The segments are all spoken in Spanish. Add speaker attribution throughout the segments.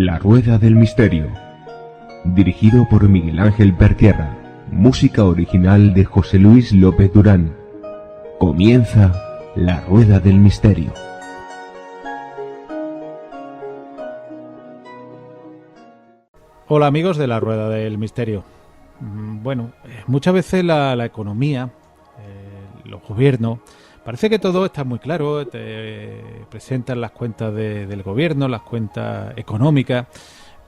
Speaker 1: La Rueda del Misterio, dirigido por Miguel Ángel Pertierra, música original de José Luis López Durán. Comienza La Rueda del Misterio.
Speaker 2: Hola amigos de La Rueda del Misterio. Bueno, muchas veces la economía, los gobiernos, parece que todo está muy claro, te presentan las cuentas del gobierno, las cuentas económicas,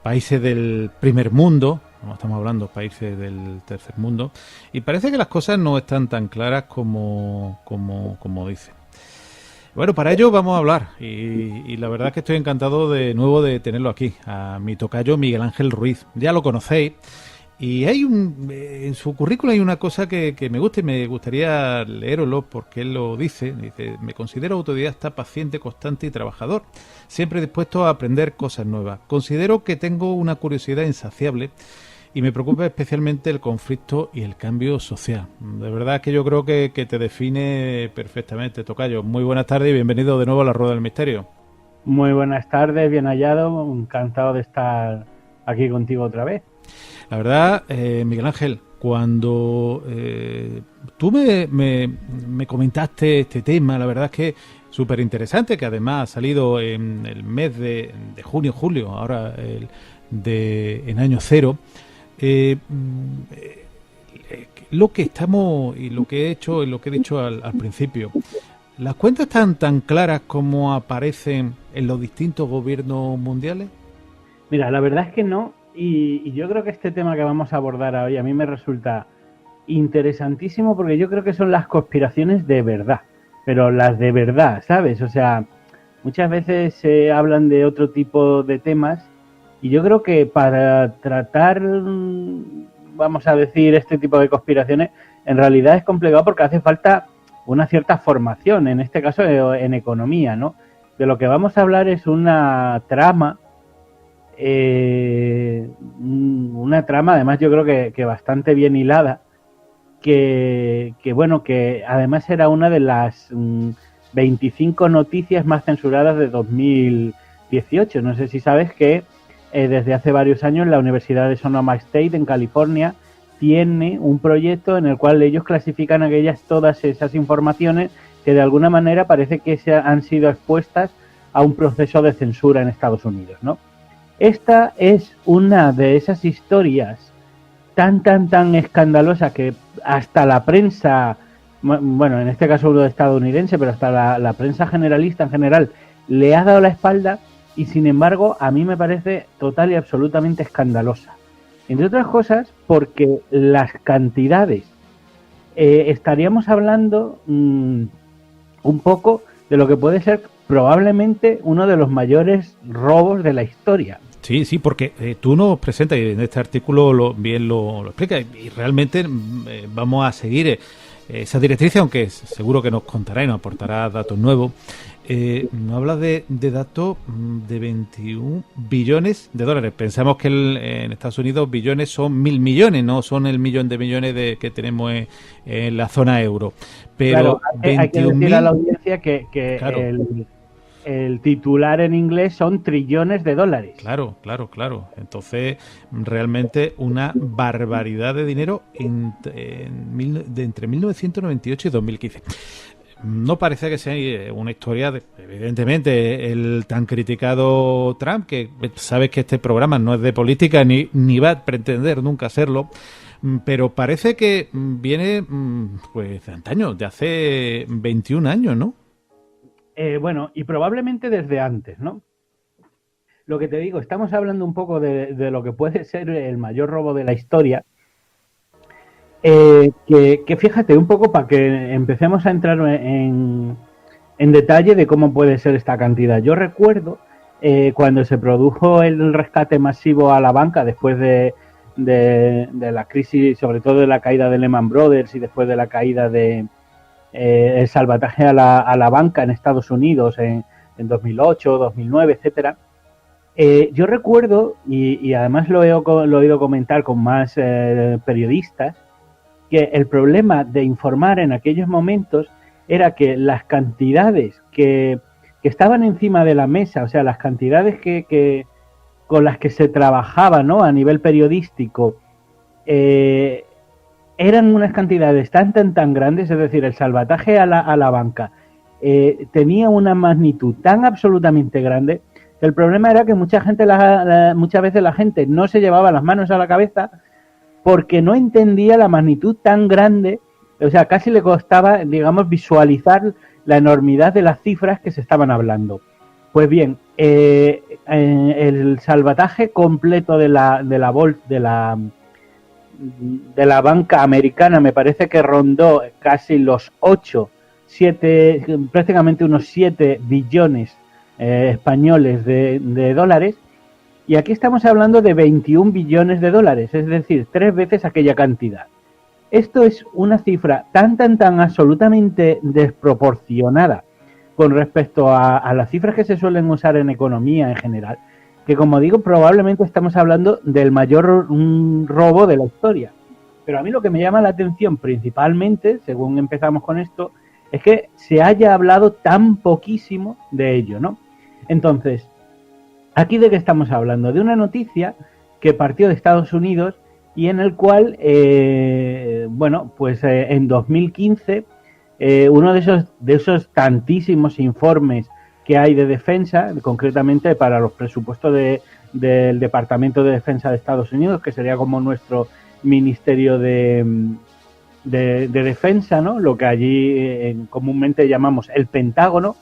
Speaker 2: países del primer mundo, no estamos hablando de países del tercer mundo, y parece que las cosas no están tan claras como dicen. Bueno, para ello vamos a hablar, y la verdad es que estoy encantado de nuevo de tenerlo aquí, a mi tocayo Miguel Ángel Ruiz. Ya lo conocéis, y hay en su currículum hay una cosa que me gusta y me gustaría leeroslo porque él lo dice. Dice: me considero autodidacta, paciente, constante y trabajador, siempre dispuesto a aprender cosas nuevas. Considero que tengo una curiosidad insaciable y me preocupa especialmente el conflicto y el cambio social. De verdad que yo creo que te define perfectamente, tocayo. Muy buenas tardes y bienvenido de nuevo a La Rueda del Misterio.
Speaker 3: Muy buenas tardes, bien hallado, encantado de estar aquí contigo otra vez.
Speaker 2: La verdad, Miguel Ángel, cuando tú me comentaste este tema, la verdad es que súper interesante, que además ha salido en el mes de junio, julio, ahora en año cero. Lo que estamos y lo que he hecho y lo que he dicho al principio, ¿las cuentas están tan claras como aparecen en los distintos gobiernos mundiales?
Speaker 3: Mira, la verdad es que no, y yo creo que este tema que vamos a abordar hoy a mí me resulta interesantísimo porque yo creo que son las conspiraciones de verdad, pero las de verdad, ¿sabes? O sea, muchas veces se hablan de otro tipo de temas. Y yo creo que para tratar, vamos a decir, este tipo de conspiraciones, en realidad es complicado porque hace falta una cierta formación, en este caso en economía, ¿no? De lo que vamos a hablar es una trama, además yo creo que bastante bien hilada, que bueno, que además era una de las 25 noticias más censuradas de 2018. No sé si sabes que desde hace varios años la Universidad de Sonoma State en California tiene un proyecto en el cual ellos clasifican todas esas informaciones que de alguna manera parece que han sido expuestas a un proceso de censura en Estados Unidos, ¿no? Esta es una de esas historias tan escandalosa que hasta la prensa, bueno, en este caso estadounidense, pero hasta la prensa generalista en general le ha dado la espalda. Y sin embargo, a mí me parece total y absolutamente escandalosa. Entre otras cosas, porque las cantidades, estaríamos hablando un poco de lo que puede ser probablemente uno de los mayores robos de la historia.
Speaker 2: Sí, porque tú nos presentas, y en este artículo bien lo explicas, y realmente vamos a seguir esa directriz, aunque seguro que nos contará y nos aportará datos nuevos. Nos habla de datos de 21 billones de dólares. Pensamos que en Estados Unidos billones son 1.000 millones, no son el millón de millones que tenemos en la zona euro. Pero
Speaker 3: claro, hay que decir a la audiencia que claro, el titular en inglés son trillones de dólares.
Speaker 2: Claro. Entonces, realmente una barbaridad de dinero entre 1998 y 2015. No parece que sea una historia evidentemente, el tan criticado Trump, que sabes que este programa no es de política ni va a pretender nunca serlo, pero parece que viene pues de antaño, de hace 21 años, ¿no?
Speaker 3: Bueno, y probablemente desde antes, ¿no? Lo que te digo, estamos hablando un poco de lo que puede ser el mayor robo de la historia. Que fíjate, un poco para que empecemos a entrar en detalle de cómo puede ser esta cantidad. Yo recuerdo cuando se produjo el rescate masivo a la banca después de la crisis, sobre todo de la caída de Lehman Brothers y después de la caída de el salvataje a la banca en Estados Unidos en 2008, 2009, etcétera. Yo recuerdo, y además lo he oído comentar con más periodistas, que el problema de informar en aquellos momentos era que las cantidades que estaban encima de la mesa, o sea, las cantidades con las que se trabajaba, ¿no?, a nivel periodístico, eran unas cantidades tan grandes, es decir, el salvataje a la banca tenía una magnitud tan absolutamente grande que el problema era que muchas veces la gente no se llevaba las manos a la cabeza porque no entendía la magnitud tan grande, o sea, casi le costaba, digamos, visualizar la enormidad de las cifras que se estaban hablando. Pues bien, el salvataje completo de la banca americana me parece que rondó casi los 7, prácticamente unos 7 billones españoles de dólares, y aquí estamos hablando de 21 billones de dólares, es decir, 3 veces aquella cantidad. Esto es una cifra tan absolutamente desproporcionada con respecto a las cifras que se suelen usar en economía en general, que, como digo, probablemente estamos hablando del mayor robo de la historia. Pero a mí lo que me llama la atención principalmente, según empezamos con esto, es que se haya hablado tan poquísimo de ello, ¿no? Entonces, ¿aquí de qué estamos hablando? De una noticia que partió de Estados Unidos y en el cual, en 2015, uno de esos tantísimos informes que hay de defensa, concretamente para los presupuestos del Departamento de Defensa de Estados Unidos, que sería como nuestro Ministerio de Defensa, ¿no?, lo que allí comúnmente llamamos el Pentágono,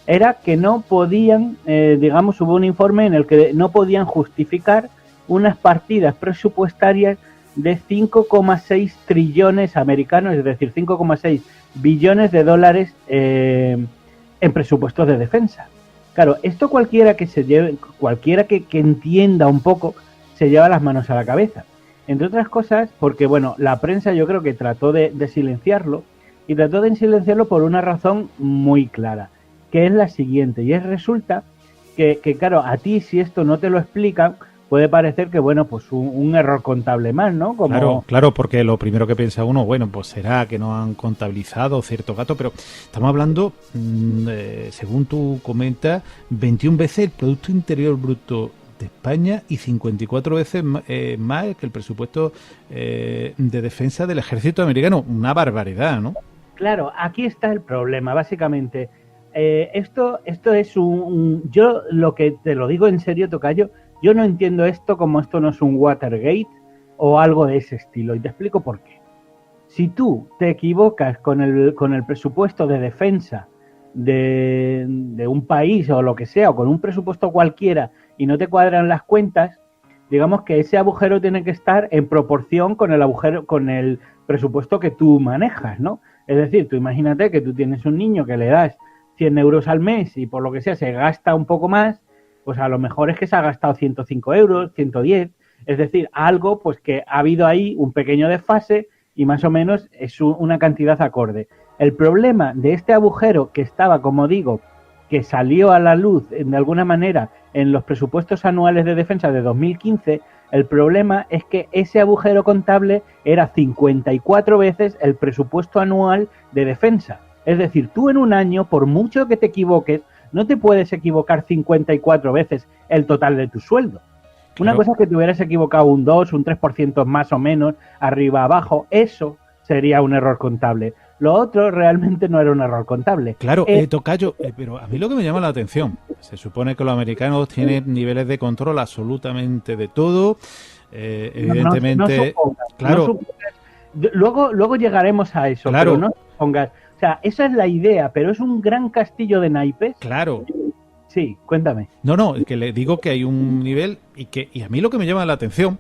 Speaker 3: era que no podían, hubo un informe en el que no podían justificar unas partidas presupuestarias de 5,6 trillones americanos, es decir, 5,6 billones de dólares en presupuestos de defensa. Claro, esto cualquiera que entienda un poco, se lleva las manos a la cabeza. Entre otras cosas, porque, bueno, la prensa yo creo que trató de silenciarlo, y trató de silenciarlo por una razón muy clara, que es la siguiente, y resulta que claro, a ti, si esto no te lo explican, puede parecer que, bueno, pues un error contable más, ¿no?
Speaker 2: Claro, porque lo primero que piensa uno, bueno, pues será que no han contabilizado ciertos gastos, pero estamos hablando, según tú comentas, 21 veces el Producto Interior Bruto de España y 54 veces más que el presupuesto de defensa del ejército americano. Una barbaridad, ¿no?
Speaker 3: Claro, aquí está el problema, básicamente. Esto es yo lo que te lo digo en serio, tocayo, yo no entiendo esto como esto no es un Watergate o algo de ese estilo, y te explico por qué. Si tú te equivocas con el presupuesto de defensa de un país o lo que sea, o con un presupuesto cualquiera, y no te cuadran las cuentas, digamos que ese agujero tiene que estar en proporción con el presupuesto que tú manejas, ¿no? Es decir, tú imagínate que tú tienes un niño que le das 100 euros al mes y por lo que sea se gasta un poco más, pues a lo mejor es que se ha gastado 105 euros, 110, es decir, algo pues que ha habido ahí un pequeño desfase y más o menos es una cantidad acorde. El problema de este agujero que estaba, como digo, que salió a la luz de alguna manera en los presupuestos anuales de defensa de 2015, el problema es que ese agujero contable era 54 veces el presupuesto anual de defensa. Es decir, tú en un año, por mucho que te equivoques, no te puedes equivocar 54 veces el total de tu sueldo. Claro. Una cosa es que te hubieras equivocado un 2, un 3% más o menos, arriba, abajo, eso sería un error contable. Lo otro realmente no era un error contable.
Speaker 2: Claro, tocayo, pero a mí lo que me llama la atención, se supone que los americanos tienen niveles de control absolutamente de todo, evidentemente, claro.
Speaker 3: Luego llegaremos a eso,
Speaker 2: claro.
Speaker 3: Pero no pongas. O sea, esa es la idea, pero es un gran castillo de naipes.
Speaker 2: Claro.
Speaker 3: Sí, cuéntame.
Speaker 2: No, que le digo que hay un nivel y a mí lo que me llama la atención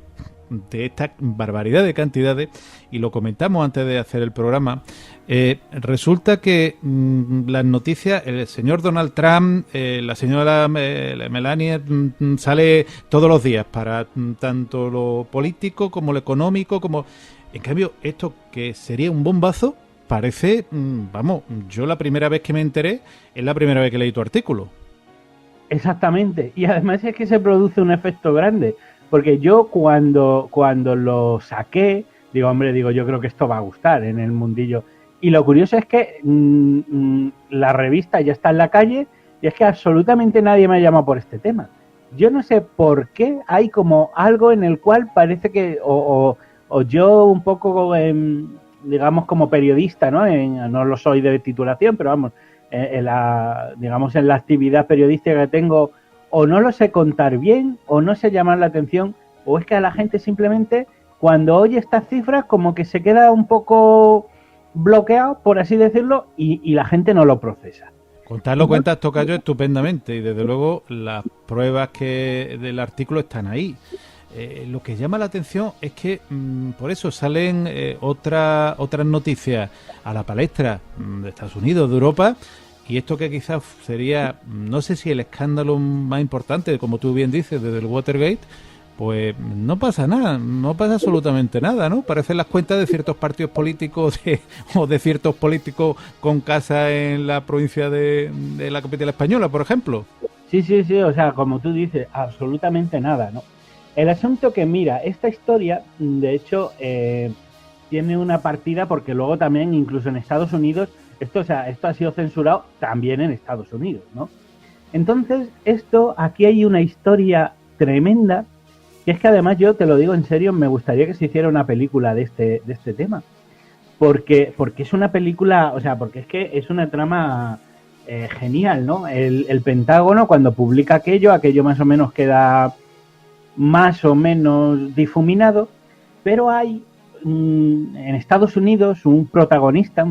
Speaker 2: de esta barbaridad de cantidades, y lo comentamos antes de hacer el programa, resulta que las noticias, el señor Donald Trump, la señora Melania sale todos los días para tanto lo político como lo económico, como en cambio esto que sería un bombazo parece, yo la primera vez que me enteré es la primera vez que leí tu artículo.
Speaker 3: Exactamente, y además es que se produce un efecto grande, porque yo cuando lo saqué, digo, yo creo que esto va a gustar en el mundillo. Y lo curioso es que la revista ya está en la calle y es que absolutamente nadie me ha llamado por este tema. yo no sé por qué hay como algo en el cual parece que, o yo un poco, digamos, como periodista, ¿no? No lo soy de titulación, pero vamos, digamos, en la actividad periodística que tengo, o no lo sé contar bien, o no sé llamar la atención, o es que a la gente simplemente, cuando oye estas cifras, como que se queda un poco bloqueado, por así decirlo, y la gente no lo procesa.
Speaker 2: Contarlo cuentas, Tocayo, estupendamente, y desde luego las pruebas del artículo están ahí. Lo que llama la atención es que por eso salen otras noticias a la palestra de Estados Unidos, de Europa, y esto que quizás sería, no sé si el escándalo más importante, como tú bien dices, desde el Watergate, pues no pasa nada, no pasa absolutamente nada, ¿no? Parecen las cuentas de ciertos partidos políticos o de ciertos políticos con casa en la provincia de la capital española, por ejemplo.
Speaker 3: Sí, sí, sí, o sea, como tú dices, absolutamente nada, ¿no? El asunto que, mira, esta historia, de hecho, tiene una partida porque luego también, incluso en Estados Unidos, esto ha sido censurado también en Estados Unidos, ¿no? Entonces, aquí hay una historia tremenda, que es que además yo te lo digo en serio, me gustaría que se hiciera una película de este tema, porque es una película, o sea, porque es que es una trama genial, ¿no? El Pentágono, cuando publica aquello más o menos queda más o menos difuminado, pero hay en Estados Unidos un protagonista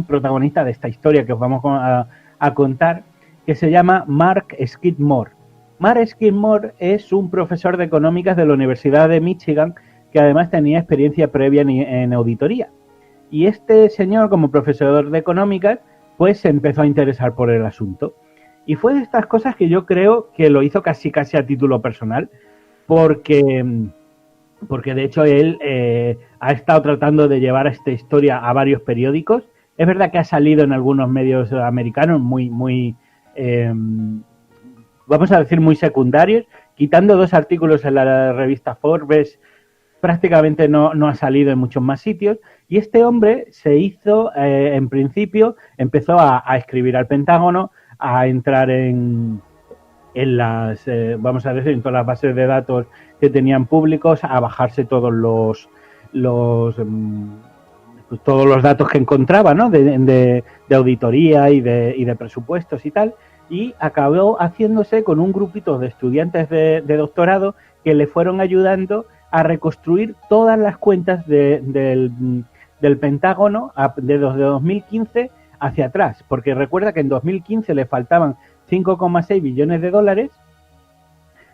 Speaker 3: de esta historia que os vamos a contar, que se llama Mark Skidmore. Mark Skidmore es un profesor de económicas de la Universidad de Michigan que además tenía experiencia previa en auditoría. Y este señor, como profesor de económicas, pues se empezó a interesar por el asunto. Y fue de estas cosas que yo creo que lo hizo casi a título personal, porque de hecho él ha estado tratando de llevar esta historia a varios periódicos. Es verdad que ha salido en algunos medios americanos muy vamos a decir, muy secundarios, quitando 2 artículos en la revista Forbes, prácticamente no ha salido en muchos más sitios, y este hombre se hizo, en principio, empezó a escribir al Pentágono, a entrar en las, vamos a decir, en todas las bases de datos que tenían públicos, a bajarse todos todos los datos que encontraba, ¿no? de auditoría y de presupuestos y tal, y acabó haciéndose con un grupito de estudiantes de doctorado que le fueron ayudando a reconstruir todas las cuentas del Pentágono desde 2015 hacia atrás, porque recuerda que en 2015 le faltaban 5,6 billones de dólares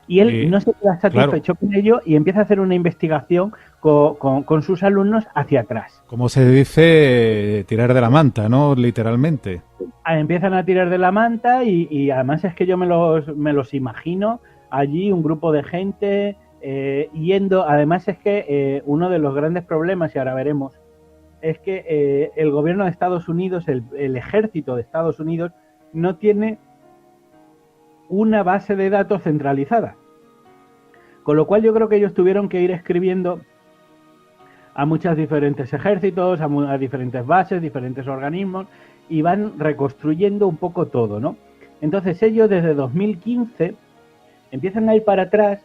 Speaker 3: y él no se queda satisfecho con ello y empieza a hacer una investigación con sus alumnos hacia atrás.
Speaker 2: Como se dice, tirar de la manta, ¿no? Literalmente.
Speaker 3: Empiezan a tirar de la manta y además es que yo me los imagino allí, un grupo de gente yendo. Además es que uno de los grandes problemas, y ahora veremos, es que el gobierno de Estados Unidos, el ejército de Estados Unidos, no tiene una base de datos centralizada. Con lo cual yo creo que ellos tuvieron que ir escribiendo a muchos diferentes ejércitos, a diferentes bases, diferentes organismos, y van reconstruyendo un poco todo, ¿no? Entonces ellos desde 2015 empiezan a ir para atrás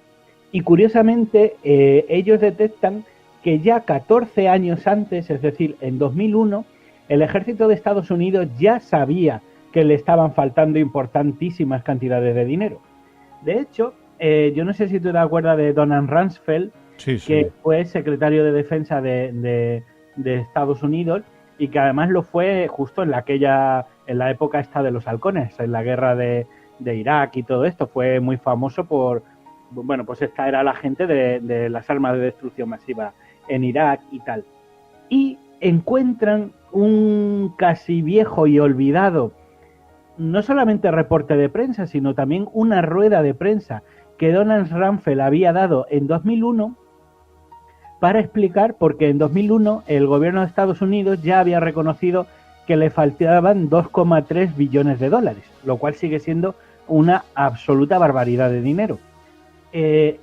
Speaker 3: y curiosamente ellos detectan que ya 14 años antes, es decir, en 2001, el ejército de Estados Unidos ya sabía que le estaban faltando importantísimas cantidades de dinero. De hecho, yo no sé si tú te acuerdas de Donald Rumsfeld, sí. Que fue secretario de Defensa de Estados Unidos y que además lo fue justo en la época esta de los halcones, en la guerra de Irak y todo esto. Fue muy famoso pues esta era la gente de las armas de destrucción masiva en Irak y tal. Y encuentran un casi viejo y olvidado, no solamente reporte de prensa, sino también una rueda de prensa que Donald Rumsfeld había dado en 2001 para explicar, porque en 2001 el gobierno de Estados Unidos ya había reconocido que le faltaban 2,3 billones de dólares, lo cual sigue siendo una absoluta barbaridad de dinero.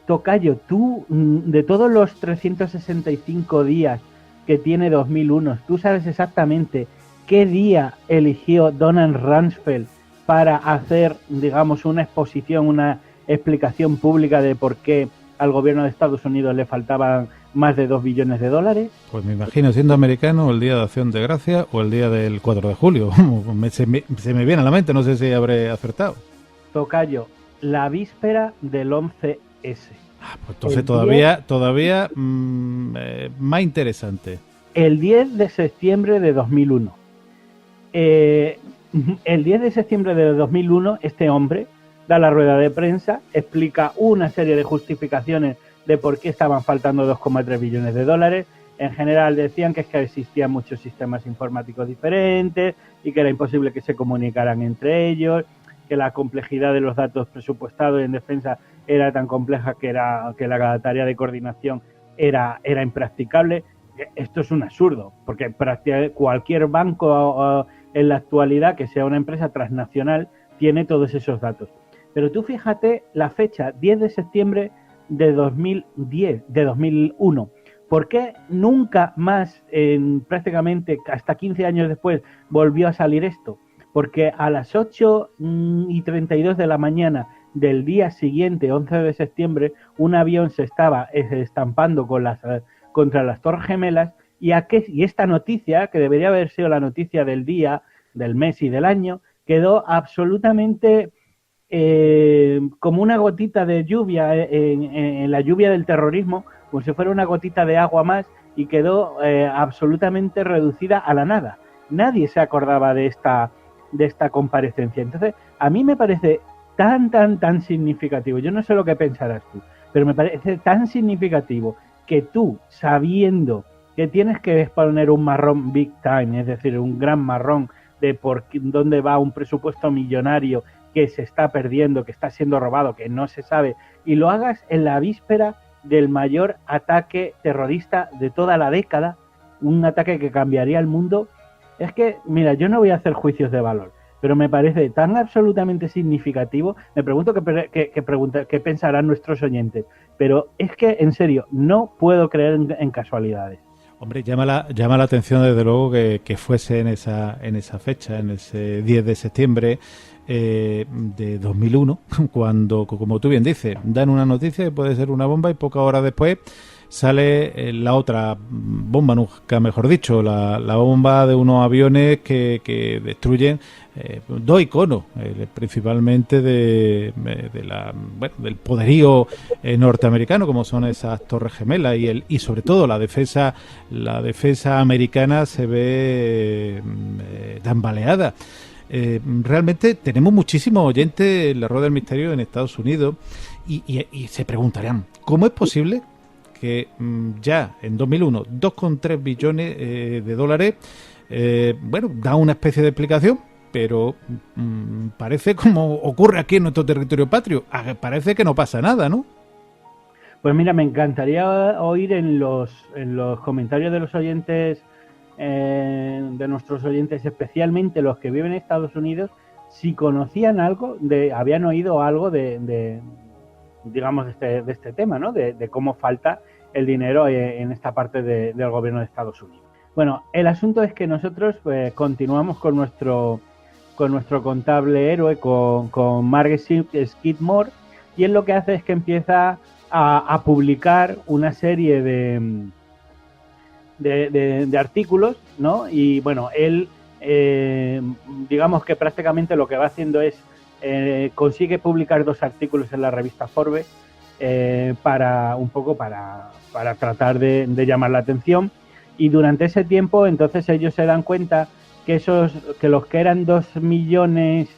Speaker 3: Tocayo, tú, de todos los 365 días que tiene 2001, ¿tú sabes exactamente qué día eligió Donald Rumsfeld para hacer, digamos, una exposición, una explicación pública de por qué al gobierno de Estados Unidos le faltaban más de 2 billones de dólares.
Speaker 2: Pues me imagino, siendo americano, el Día de Acción de Gracia o el día del 4 de julio. Se me viene a la mente, no sé si habré acertado.
Speaker 3: Tocayo, la víspera del 11S.
Speaker 2: Pues entonces todavía más interesante.
Speaker 3: El 10 de septiembre de 2001. El 10 de septiembre de 2001, este hombre da la rueda de prensa, explica una serie de justificaciones de por qué estaban faltando 2,3 billones de dólares. En general decían que es que existían muchos sistemas informáticos diferentes y que era imposible que se comunicaran entre ellos, que la complejidad de los datos presupuestados en defensa era tan compleja que la tarea de coordinación era impracticable. Esto es un absurdo, porque cualquier banco en la actualidad que sea una empresa transnacional tiene todos esos datos. Pero tú fíjate la fecha, 10 de septiembre de 2001. ¿Por qué nunca más, prácticamente hasta 15 años después, volvió a salir esto? Porque a las 8:32 de la mañana del día siguiente, 11 de septiembre, un avión se estaba estampando contra las Torres Gemelas y esta noticia, que debería haber sido la noticia del día, del mes y del año, quedó absolutamente como una gotita de lluvia en la lluvia del terrorismo, como si fuera una gotita de agua más, y quedó absolutamente reducida a la nada. Nadie se acordaba de esta comparecencia. Entonces, a mí me parece tan significativo. Yo no sé lo que pensarás tú, pero me parece tan significativo que tú, sabiendo que tienes que exponer un marrón big time, es decir, un gran marrón de por dónde va un presupuesto millonario que se está perdiendo, que está siendo robado, que no se sabe, y lo hagas en la víspera del mayor ataque terrorista de toda la década, un ataque que cambiaría el mundo. Es que, mira, yo no voy a hacer juicios de valor, pero me parece tan absolutamente significativo. Me pregunto qué pensarán nuestros oyentes, pero es que, en serio, no puedo creer en casualidades.
Speaker 2: Hombre, llama la atención desde luego que fuese en esa fecha, en ese 10 de septiembre de 2001, cuando, como tú bien dices, dan una noticia que puede ser una bomba y pocas horas después sale la otra bomba, nunca mejor dicho, la bomba de unos aviones que destruyen dos iconos, principalmente del poderío norteamericano, como son esas Torres Gemelas, y sobre todo la defensa americana se ve tambaleada. Realmente tenemos muchísimos oyentes en la Rueda del Misterio en Estados Unidos y se preguntarán, ¿cómo es posible que ya en 2001 2,3 billones de dólares, da una especie de explicación, pero parece como ocurre aquí en nuestro territorio patrio, parece que no pasa nada, ¿no?
Speaker 3: Pues mira, me encantaría oír en los comentarios de los oyentes, de nuestros oyentes, especialmente los que viven en Estados Unidos, si conocían algo, habían oído algo de este tema, ¿no? De cómo falta el dinero en esta parte del gobierno de Estados Unidos. Bueno, el asunto es que nosotros continuamos con nuestro contable héroe, con Margaret Skidmore, y él lo que hace es que empieza a publicar una serie de artículos, ¿no? Y bueno, él digamos que prácticamente lo que va haciendo es consigue publicar 2 artículos en la revista Forbes para tratar de llamar la atención, y durante ese tiempo entonces ellos se dan cuenta que los que eran 2 billones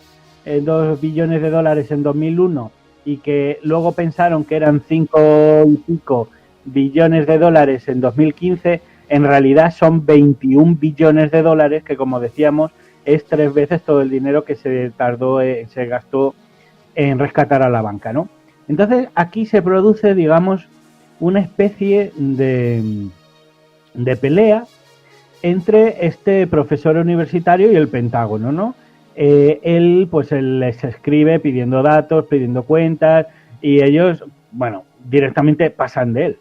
Speaker 3: de dólares en 2001 y que luego pensaron que eran 5 y pico billones de dólares en 2015, en realidad son 21 billones de dólares, que, como decíamos, es 3 veces todo el dinero que se gastó en rescatar a la banca, ¿no? Entonces aquí se produce, digamos, una especie de pelea entre este profesor universitario y el Pentágono, ¿no? Él les escribe pidiendo datos, pidiendo cuentas, y ellos, bueno, directamente pasan de él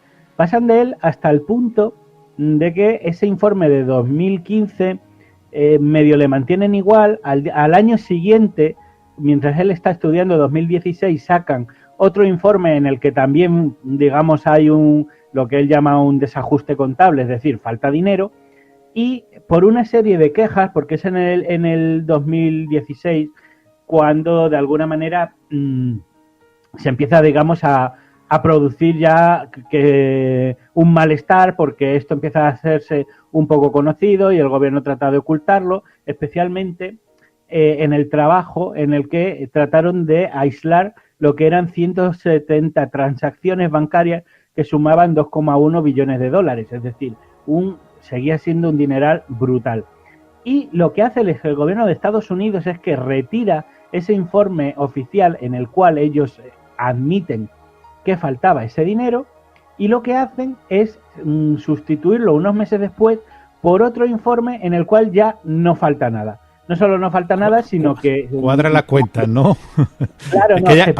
Speaker 3: hasta el punto de que ese informe de 2015 medio le mantienen igual. Al año siguiente, mientras él está estudiando, 2016, sacan otro informe en el que también, digamos, hay lo que él llama un desajuste contable, es decir, falta dinero, y por una serie de quejas, porque es en el 2016 cuando de alguna manera se empieza, digamos, a producir ya un malestar, porque esto empieza a hacerse un poco conocido y el gobierno trata de ocultarlo, especialmente en el trabajo en el que trataron de aislar lo que eran 170 transacciones bancarias que sumaban 2,1 billones de dólares, es decir, seguía siendo un dineral brutal. Y lo que hace el gobierno de Estados Unidos es que retira ese informe oficial en el cual ellos admiten que faltaba ese dinero, y lo que hacen es sustituirlo unos meses después por otro informe en el cual ya no falta nada. No solo no falta nada, sino que...
Speaker 2: Cuadra la cuenta, ¿no?
Speaker 3: Claro, no, se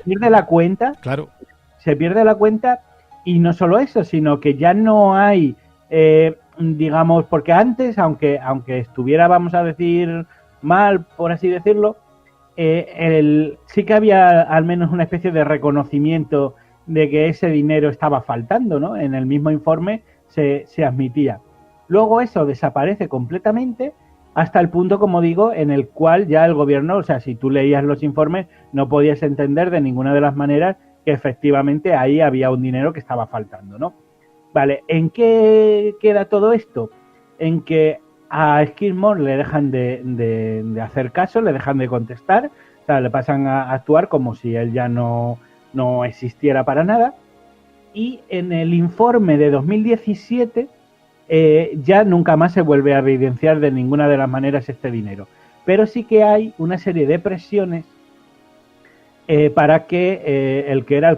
Speaker 3: pierde la cuenta.
Speaker 2: Claro.
Speaker 3: Se pierde la cuenta, y no solo eso, sino que ya no hay, digamos, porque antes, aunque estuviera, vamos a decir, mal, por así decirlo, sí que había al menos una especie de reconocimiento de que ese dinero estaba faltando, ¿no? En el mismo informe se admitía. Luego eso desaparece completamente, hasta el punto, como digo, en el cual ya el gobierno, o sea, si tú leías los informes, no podías entender de ninguna de las maneras que efectivamente ahí había un dinero que estaba faltando, ¿no? Vale, ¿en qué queda todo esto? En que a Skidmore le dejan de hacer caso, le dejan de contestar, o sea, le pasan a actuar como si él ya no existiera para nada, y en el informe de 2017 ya nunca más se vuelve a evidenciar de ninguna de las maneras este dinero. Pero sí que hay una serie de presiones para que el que era el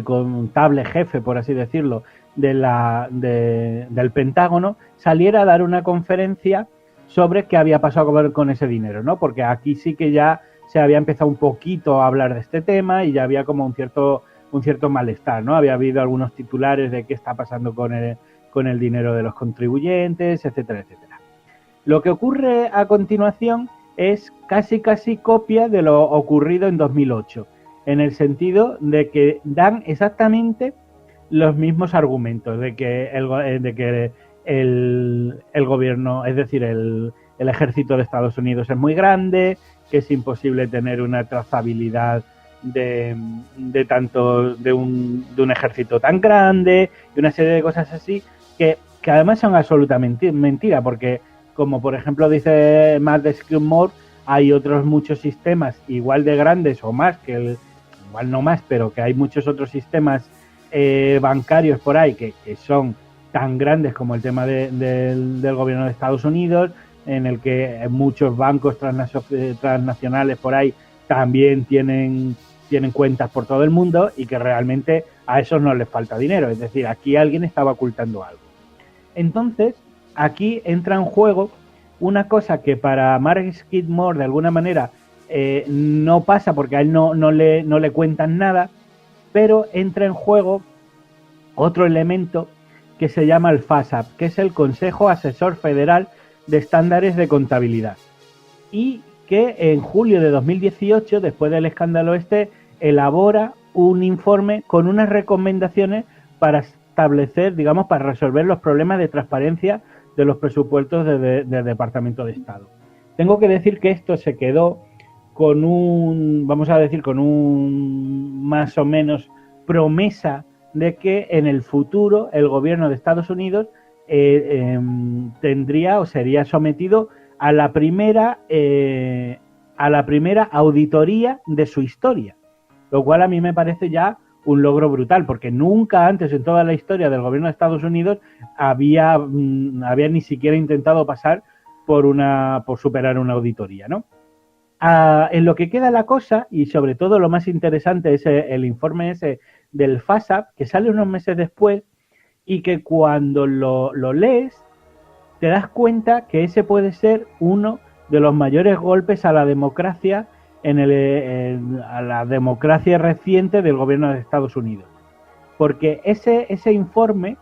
Speaker 3: contable jefe, por así decirlo, del Pentágono, saliera a dar una conferencia sobre qué había pasado con ese dinero, ¿no? Porque aquí sí que ya se había empezado un poquito a hablar de este tema y ya había como un cierto malestar, ¿no? Había habido algunos titulares de qué está pasando con el dinero de los contribuyentes, etcétera, etcétera. Lo que ocurre a continuación es casi copia de lo ocurrido en 2008, en el sentido de que dan exactamente los mismos argumentos, de que el gobierno, es decir, el ejército de Estados Unidos es muy grande, que es imposible tener una trazabilidad de un ejército tan grande, y una serie de cosas así que además son absolutamente mentira, porque como por ejemplo dice Matt Skidmore, hay otros muchos sistemas igual de grandes o más, igual no más, pero que hay muchos otros sistemas bancarios por ahí que son tan grandes como el tema del gobierno de Estados Unidos, en el que muchos bancos transnacionales por ahí también tienen cuentas por todo el mundo, y que realmente a esos no les falta dinero. Es decir, aquí alguien estaba ocultando algo. Entonces, aquí entra en juego una cosa que para Mark Skidmore de alguna manera no pasa, porque a él no le cuentan nada, pero entra en juego otro elemento que se llama el FASAP, que es el Consejo Asesor Federal de Estándares de Contabilidad, y que en julio de 2018, después del escándalo elabora un informe con unas recomendaciones para establecer, digamos, para resolver los problemas de transparencia de los presupuestos del Departamento de Estado. Tengo que decir que esto se quedó con vamos a decir, con más o menos promesa de que en el futuro el gobierno de Estados Unidos tendría o sería sometido a la primera auditoría de su historia, lo cual a mí me parece ya un logro brutal, porque nunca antes en toda la historia del gobierno de Estados Unidos había ni siquiera intentado pasar por superar una auditoría, ¿no? En lo que queda la cosa, y sobre todo lo más interesante, es el informe ese del FASAP, que sale unos meses después, y que cuando lo lees te das cuenta que ese puede ser uno de los mayores golpes a la democracia a la democracia reciente del gobierno de Estados Unidos, porque ese informe,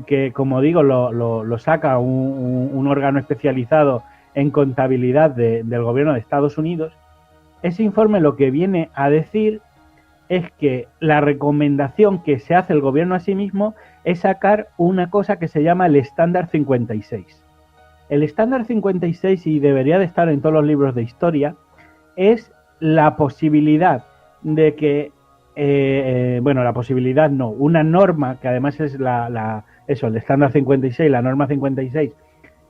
Speaker 3: que como digo lo saca un órgano especializado en contabilidad del gobierno de Estados Unidos, ese informe lo que viene a decir es que la recomendación que se hace el gobierno a sí mismo es sacar una cosa que se llama el estándar 56. El estándar 56, y debería de estar en todos los libros de historia, es la posibilidad de que, la posibilidad no, una norma que además es el estándar 56, la norma 56,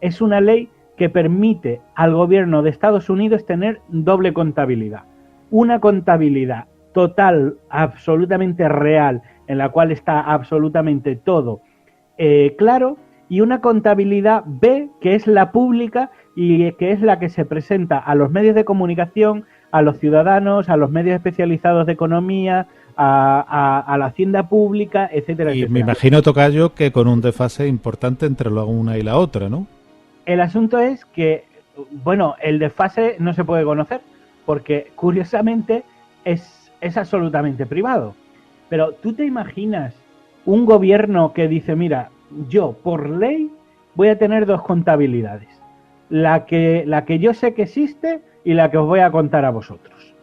Speaker 3: es una ley que permite al gobierno de Estados Unidos tener doble contabilidad. Una contabilidad total, absolutamente real, en la cual está absolutamente todo claro, y una contabilidad B, que es la pública y que es la que se presenta a los medios de comunicación, a los ciudadanos, a los medios especializados de economía, a la hacienda pública, etcétera,
Speaker 2: Y
Speaker 3: etcétera.
Speaker 2: me imagino, tocayo, que con un desfase importante entre la una y la otra, ¿no?
Speaker 3: El asunto es que, bueno, el desfase no se puede conocer, porque curiosamente es absolutamente privado. Pero tú te imaginas un gobierno que dice, mira, yo por ley voy a tener dos contabilidades, la que yo sé que existe y la que os voy a contar a vosotros.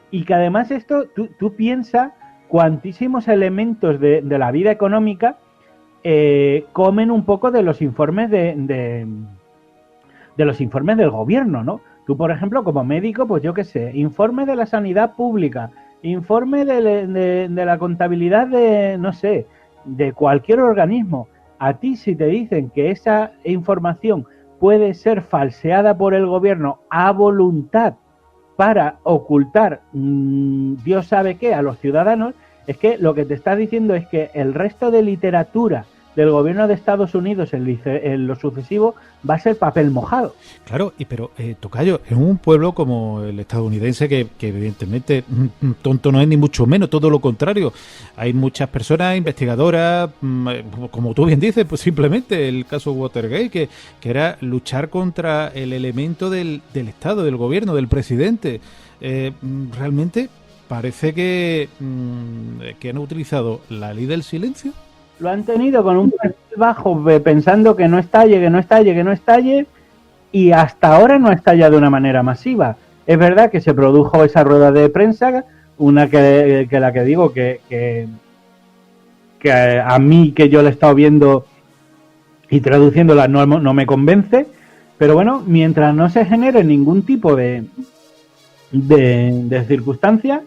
Speaker 3: Y que además esto, tú piensas cuantísimos elementos de la vida económica comen un poco de los informes de los informes del gobierno, ¿no? Tú, por ejemplo, como médico, pues yo qué sé, informe de la sanidad pública, informe de la contabilidad de, no sé, de cualquier organismo. A ti, si te dicen que esa información puede ser falseada por el gobierno a voluntad para ocultar Dios sabe qué a los ciudadanos, es que lo que te está diciendo es que el resto de literatura del gobierno de Estados Unidos en lo sucesivo va a ser papel mojado.
Speaker 2: Claro, pero tocayo, en un pueblo como el estadounidense, que evidentemente tonto no es ni mucho menos, todo lo contrario. Hay muchas personas investigadoras, como tú bien dices, pues simplemente el caso Watergate, que era luchar contra el elemento del Estado, del gobierno, del presidente. Realmente parece que han utilizado la ley del silencio.
Speaker 3: Lo han tenido con un perfil bajo, pensando que no estalle, y hasta ahora no ha estallado de una manera masiva. Es verdad que se produjo esa rueda de prensa, una que la que digo que a mí, que yo la he estado viendo y traduciéndola, no me convence, pero bueno, mientras no se genere ningún tipo de circunstancia,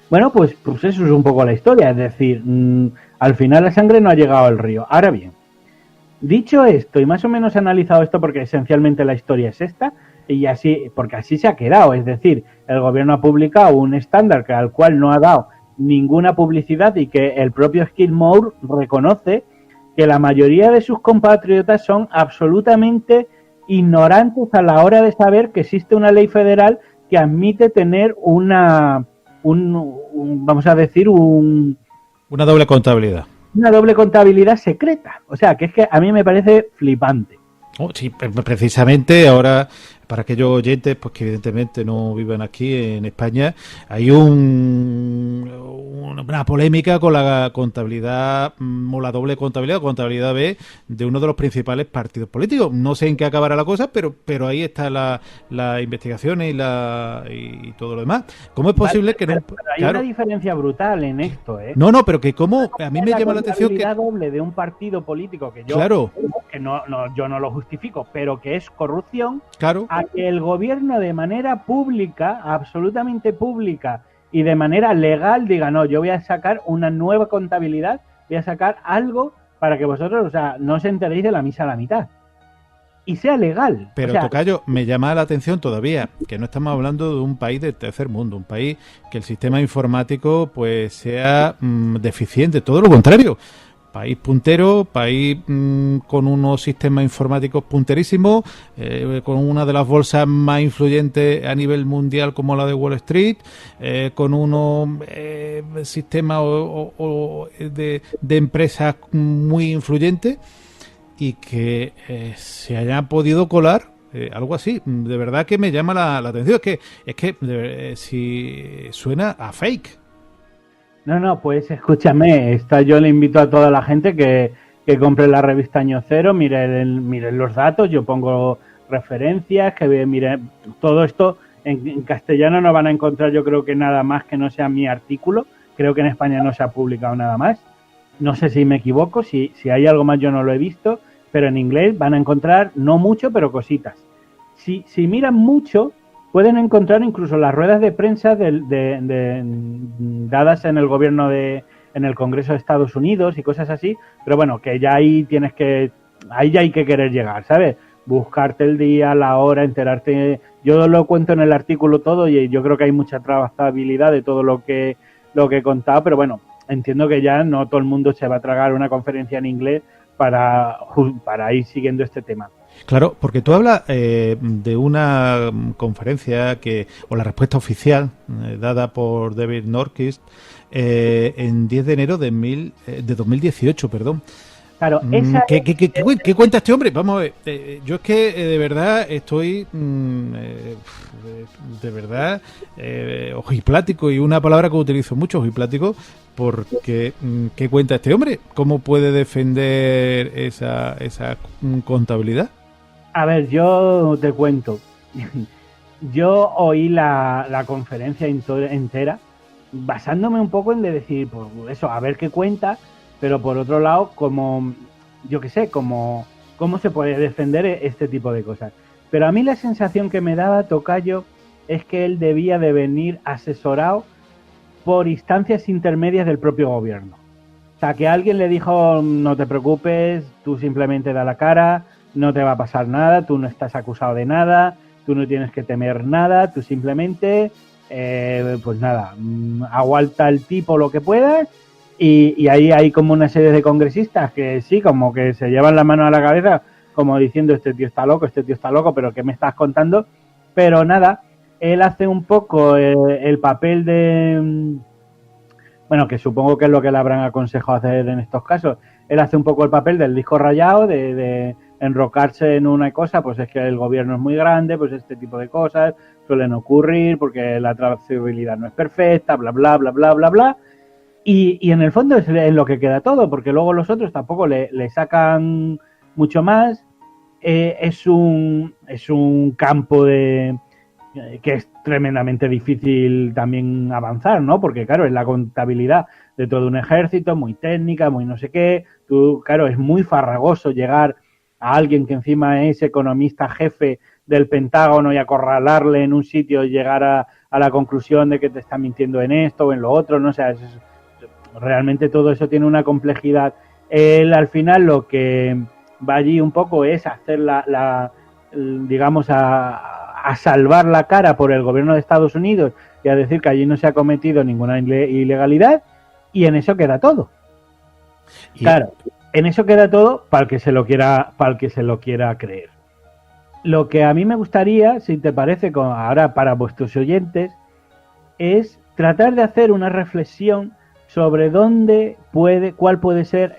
Speaker 3: bueno, pues eso es un poco la historia, es decir, al final la sangre no ha llegado al río. Ahora bien, dicho esto y más o menos analizado esto, porque esencialmente la historia es esta, y así, porque así se ha quedado, es decir, el gobierno ha publicado un estándar al cual no ha dado ninguna publicidad y que el propio Skidmore reconoce que la mayoría de sus compatriotas son absolutamente ignorantes a la hora de saber que existe una ley federal que admite tener vamos a decir,
Speaker 2: una doble contabilidad.
Speaker 3: Una doble contabilidad secreta. O sea, que es que a mí me parece flipante.
Speaker 2: Oh, sí, precisamente ahora, para aquellos oyentes pues que evidentemente no viven aquí en España, hay una polémica con la contabilidad o la doble contabilidad B de uno de los principales partidos políticos. No sé en qué acabará la cosa, pero ahí está la investigación y todo lo demás. ¿Cómo es posible que no?
Speaker 3: Pero hay una diferencia brutal en esto, ¿eh?
Speaker 2: No, pero que como a mí me llama la atención que
Speaker 3: la doble de un partido político que yo yo no lo justifico, pero que es corrupción,
Speaker 2: claro,
Speaker 3: a que el gobierno de manera pública, absolutamente pública y de manera legal diga, no, yo voy a sacar una nueva contabilidad, voy a sacar algo para que vosotros, o sea, no os enteréis de la misa a la mitad. Y sea legal.
Speaker 2: Pero, tocayo, me llama la atención todavía que no estamos hablando de un país del tercer mundo, un país que el sistema informático pues sea deficiente, todo lo contrario. País puntero, país con unos sistemas informáticos punterísimos, con una de las bolsas más influyentes a nivel mundial como la de Wall Street, con unos sistemas de empresas muy influyentes y que se haya podido colar algo así. De verdad que me llama la atención. Es que si suena a fake.
Speaker 3: No, pues escúchame, yo le invito a toda la gente que compre la revista Año Cero, miren los datos, yo pongo referencias, que miren todo esto en castellano no van a encontrar, yo creo que nada más que no sea mi artículo, creo que en España no se ha publicado nada más. No sé si me equivoco, si hay algo más yo no lo he visto, pero en inglés van a encontrar, no mucho, pero cositas. Si miran mucho, pueden encontrar incluso las ruedas de prensa dadas en el gobierno en el Congreso de Estados Unidos y cosas así, pero bueno, que ya ahí ahí ya hay que querer llegar, ¿sabes? Buscarte el día, la hora, enterarte. Yo lo cuento en el artículo todo y yo creo que hay mucha trazabilidad de todo lo que he contado, pero bueno, entiendo que ya no todo el mundo se va a tragar una conferencia en inglés para ir siguiendo este tema.
Speaker 2: Claro, porque tú hablas de una conferencia o la respuesta oficial dada por David Norquist en 10 de enero de 2018, perdón.
Speaker 3: Claro,
Speaker 2: ¿Qué cuenta este hombre? Vamos a ver, yo es que de verdad estoy de verdad ojiplático, y una palabra que utilizo mucho, ojiplático, porque ¿qué cuenta este hombre? ¿Cómo puede defender esa contabilidad?
Speaker 3: A ver, yo te cuento. Yo oí la conferencia entera basándome un poco en decir, pues eso, a ver qué cuenta, pero por otro lado, como, yo qué sé, cómo se puede defender este tipo de cosas. Pero a mí la sensación que me daba Tocayo es que él debía de venir asesorado por instancias intermedias del propio gobierno. O sea, que alguien le dijo, no te preocupes, tú simplemente da la cara, no te va a pasar nada, tú no estás acusado de nada, tú no tienes que temer nada, tú simplemente, pues nada, aguanta el tipo lo que puedas. Y ahí hay como una serie de congresistas que sí, como que se llevan la mano a la cabeza, como diciendo, este tío está loco, pero ¿qué me estás contando? Pero nada, él hace un poco el papel de... Bueno, que supongo que es lo que le habrán aconsejado hacer en estos casos. Él hace un poco el papel del disco rayado, de enrocarse en una cosa, pues es que el gobierno es muy grande, pues este tipo de cosas suelen ocurrir porque la trazabilidad no es perfecta, bla, bla, bla, bla, bla, bla. Y en el fondo es en lo que queda todo, porque luego los otros tampoco le sacan mucho más. Es un campo que es tremendamente difícil también avanzar, ¿no? Porque, claro, es la contabilidad de todo un ejército, muy técnica, muy no sé qué. Claro, es muy farragoso llegar a alguien que encima es economista jefe del Pentágono y acorralarle en un sitio y llegar a la conclusión de que te está mintiendo en esto o en lo otro, ¿no? O sea, realmente todo eso tiene una complejidad. Él, al final, lo que va allí un poco es hacer digamos, a salvar la cara por el gobierno de Estados Unidos y a decir que allí no se ha cometido ninguna ilegalidad, y en eso queda todo. Claro, en eso queda todo para el que se lo quiera creer. Lo que a mí me gustaría, si te parece, ahora para vuestros oyentes, es tratar de hacer una reflexión sobre cuál puede ser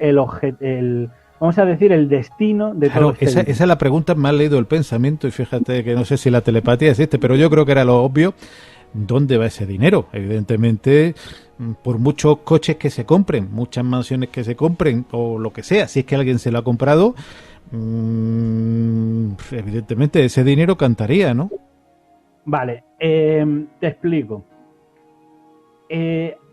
Speaker 3: vamos a decir, el destino de todo este
Speaker 2: esa es la pregunta. Me ha leído el pensamiento, y fíjate que no sé si la telepatía existe, pero yo creo que era lo obvio. ¿Dónde va ese dinero? Evidentemente, por muchos coches que se compren, muchas mansiones que se compren, o lo que sea, si es que alguien se lo ha comprado, evidentemente ese dinero cantaría, ¿no?
Speaker 3: Vale, te explico.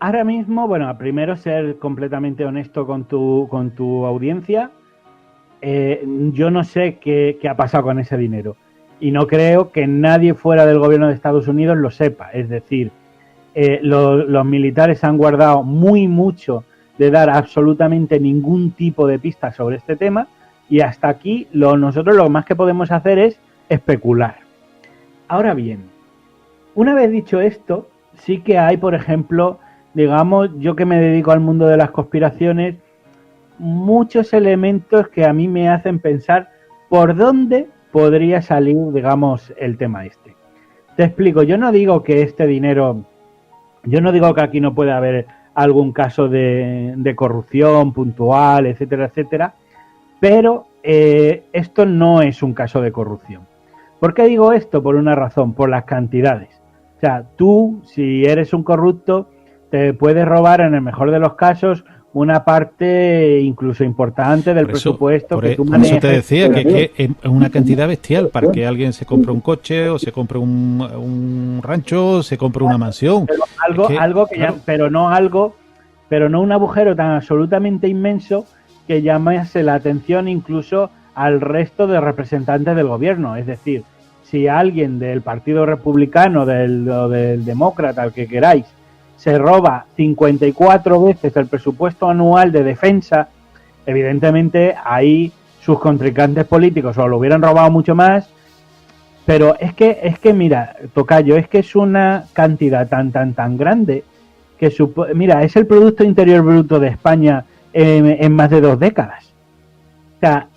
Speaker 3: Ahora mismo, bueno, primero ser completamente honesto con tu audiencia. Yo no sé qué ha pasado con ese dinero, y no creo que nadie fuera del gobierno de Estados Unidos lo sepa. Es decir, los militares han guardado mucho de dar absolutamente ningún tipo de pista sobre este tema, y hasta aquí nosotros lo más que podemos hacer es especular. Ahora bien, una vez dicho esto, sí que hay, por ejemplo, digamos, yo que me dedico al mundo de las conspiraciones, muchos elementos que a mí me hacen pensar por dónde podría salir, digamos, el tema este. Te explico, yo no digo que este dinero, yo no digo que aquí no pueda haber algún caso de corrupción puntual, etcétera, etcétera, pero esto no es un caso de corrupción. ¿Por qué digo esto? Por una razón, por las cantidades. O sea, tú, si eres un corrupto, te puedes robar, en el mejor de los casos, una parte incluso importante del presupuesto que tú manejas.
Speaker 2: Por eso te decía que es una cantidad bestial para que alguien se compre un coche, o se compre un rancho, o se compre una mansión.
Speaker 3: Pero algo que claro, pero no algo pero no un agujero tan absolutamente inmenso que llamase la atención incluso al resto de representantes del gobierno. Es decir, si alguien del Partido Republicano o del Demócrata, el que queráis, se roba 54 veces el presupuesto anual de defensa, evidentemente ahí sus contrincantes políticos o lo hubieran robado mucho más, pero es que mira, tocayo, es que es una cantidad tan grande que mira, es el Producto Interior Bruto de España en más de 2 décadas. O sea,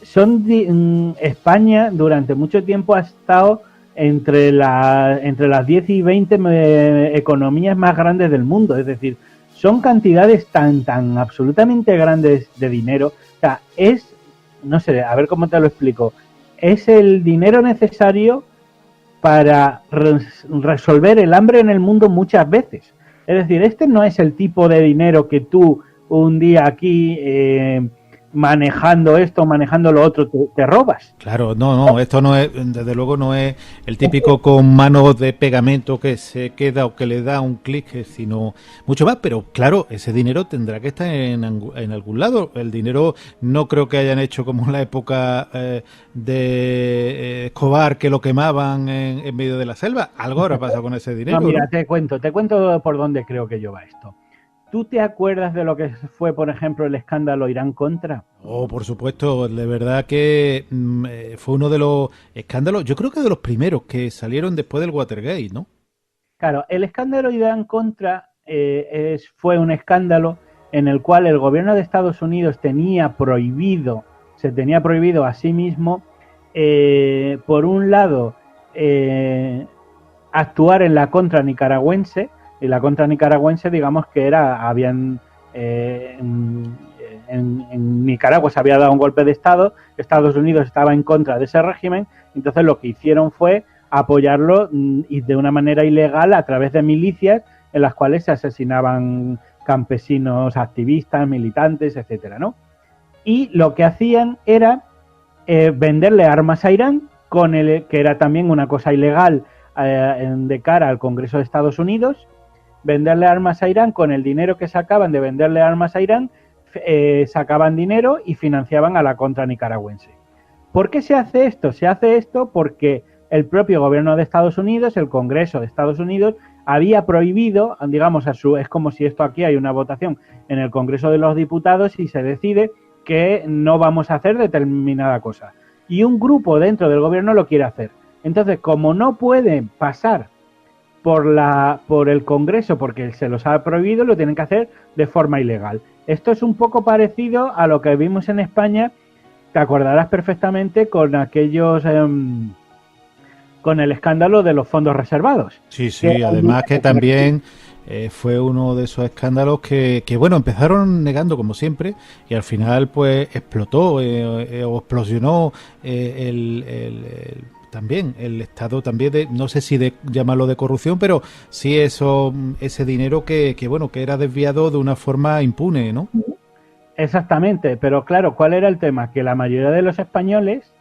Speaker 3: España durante mucho tiempo ha estado entre las 10 y 20 economías más grandes del mundo. Es decir, son cantidades tan absolutamente grandes de dinero. O sea, no sé, a ver cómo te lo explico. Es el dinero necesario para resolver el hambre en el mundo muchas veces. Es decir, este no es el tipo de dinero que tú un día aquí manejando esto, manejando lo otro, te robas.
Speaker 2: Claro, no, esto no es, desde luego no es el típico con manos de pegamento que se queda o que le da un clic, sino mucho más, pero claro, ese dinero tendrá que estar en algún lado. El dinero no creo que hayan hecho como en la época de Escobar, que lo quemaban en medio de la selva. Algo habrá pasado con ese dinero.
Speaker 3: No, mira,
Speaker 2: ¿no?
Speaker 3: te cuento por dónde creo que yo va esto. ¿Tú te acuerdas de lo que fue, por ejemplo, el escándalo Irán-Contra?
Speaker 2: Oh, por supuesto, de verdad que fue uno de los escándalos, yo creo que de los primeros que salieron después del Watergate, ¿no?
Speaker 3: Claro, el escándalo Irán-Contra fue un escándalo en el cual el gobierno de Estados Unidos se tenía prohibido a sí mismo, por un lado, actuar en la contra nicaragüense. Y la contra nicaragüense, digamos que en Nicaragua se había dado un golpe de Estado, Estados Unidos estaba en contra de ese régimen, entonces lo que hicieron fue apoyarlo y de una manera ilegal a través de milicias en las cuales se asesinaban campesinos, activistas, militantes, etcétera, ¿no? Y lo que hacían era venderle armas a Irán, que era también una cosa ilegal de cara al Congreso de Estados Unidos. Venderle armas a Irán, con el dinero que sacaban de venderle armas a Irán, sacaban dinero y financiaban a la contra nicaragüense. ¿Por qué se hace esto? Se hace esto porque el propio gobierno de Estados Unidos, el Congreso de Estados Unidos, había prohibido, digamos, es como si esto aquí hay una votación en el Congreso de los Diputados y se decide que no vamos a hacer determinada cosa. Y un grupo dentro del gobierno lo quiere hacer. Entonces, como no pueden pasar por el Congreso porque se los ha prohibido, lo tienen que hacer de forma ilegal. Esto es un poco parecido a lo que vimos en España, te acordarás perfectamente con aquellos con el escándalo de los fondos reservados.
Speaker 2: Sí, además que también fue uno de esos escándalos que bueno, empezaron negando como siempre y al final pues explotó o explosionó también el estado también de, no sé si de llamarlo de corrupción, pero sí ese dinero que bueno, que era desviado de una forma impune, ¿no?
Speaker 3: Exactamente, pero claro, ¿cuál era el tema? Que la mayoría de los españoles